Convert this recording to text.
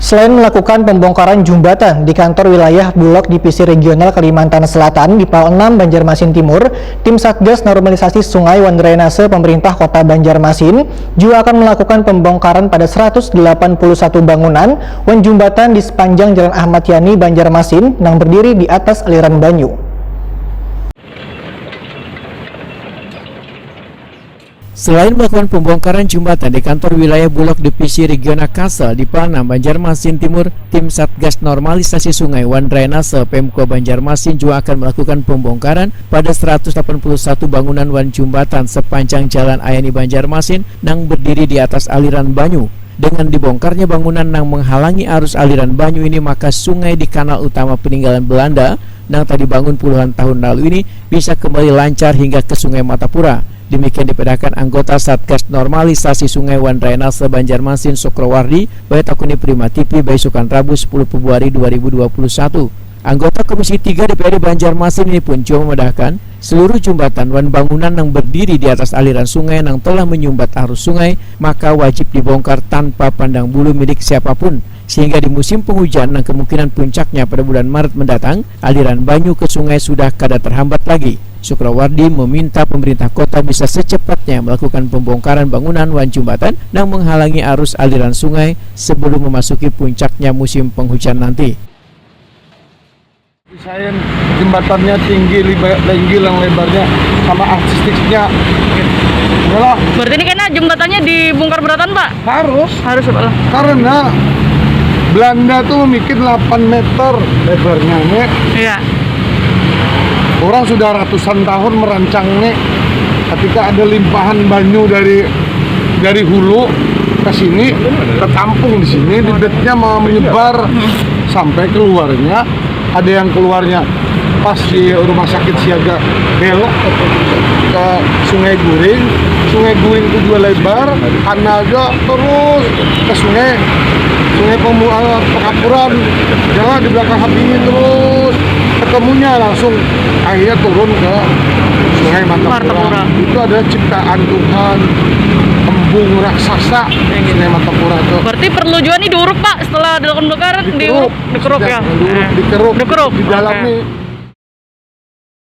Selain melakukan pembongkaran jembatan di kantor wilayah Bulog Divisi Regional Kalimantan Selatan di PAL 6 Banjarmasin Timur, tim Satgas Normalisasi Sungai wan Drainase Pemerintah Kota Banjarmasin juga akan melakukan pembongkaran pada 181 bangunan wan jembatan di sepanjang Jalan Ahmad Yani Banjarmasin yang berdiri di atas aliran banyu. Selain melakukan pembongkaran jembatan di kantor wilayah Bulog Divisi Regional Kalsel di PAL 6 Banjarmasin Timur, tim Satgas Normalisasi Sungai wan Drainase Pemko Banjarmasin juga akan melakukan pembongkaran pada 181 bangunan wan jembatan sepanjang Jalan Ayani Banjarmasin yang berdiri di atas aliran banyu. Dengan dibongkarnya bangunan yang menghalangi arus aliran banyu ini, maka sungai di kanal utama peninggalan Belanda yang tadi dibangun puluhan tahun lalu ini bisa kembali lancar hingga ke Sungai Matapura. Demikian dipedakan anggota Satgas Normalisasi Sungai wan Drainase Banjarmasin Sokrowardi Bayatakuni Prima TV Baisukan Rabu 10 Februari 2021. Anggota Komisi 3 DPRD Banjarmasin ini pun juga memedahkan seluruh jembatan wan bangunan yang berdiri di atas aliran sungai yang telah menyumbat arus sungai maka wajib dibongkar tanpa pandang bulu milik siapapun, sehingga di musim penghujan yang kemungkinan puncaknya pada bulan Maret mendatang, aliran banyu ke sungai sudah kada terhambat lagi. Sukrowardi meminta pemerintah kota bisa secepatnya melakukan pembongkaran bangunan wan jembatan yang menghalangi arus aliran sungai sebelum memasuki puncaknya musim penghujan nanti. Desain jembatannya tinggi yang lebarnya sama artistiknya. Yalah. Berarti ini kayaknya jembatannya dibongkar beratan, Pak? Harus Pak. Karena Belanda tuh bikin 8 meter lebarnya nih. Iya. Orang sudah ratusan tahun merancangnya. Ketika ada limpahan banyu dari hulu ke sini, tertampung di sini, bibitnya mau menyebar sampai keluarnya. Ada yang keluarnya pas di rumah sakit siaga belok ke Sungai Guring itu juga lebar, kanalnya terus ke sungai Pengapuran, jangan di belakang hati ini terus ketemunya langsung akhirnya turun ke Sungai Matapura. Itu adalah ciptaan Tuhan, embung raksasa Sungai Matapura itu. Berarti perlu juga nih diuruk, Pak, setelah dilakukan pembongkaran, dikeruk ya? Dikeruk di dalam nih.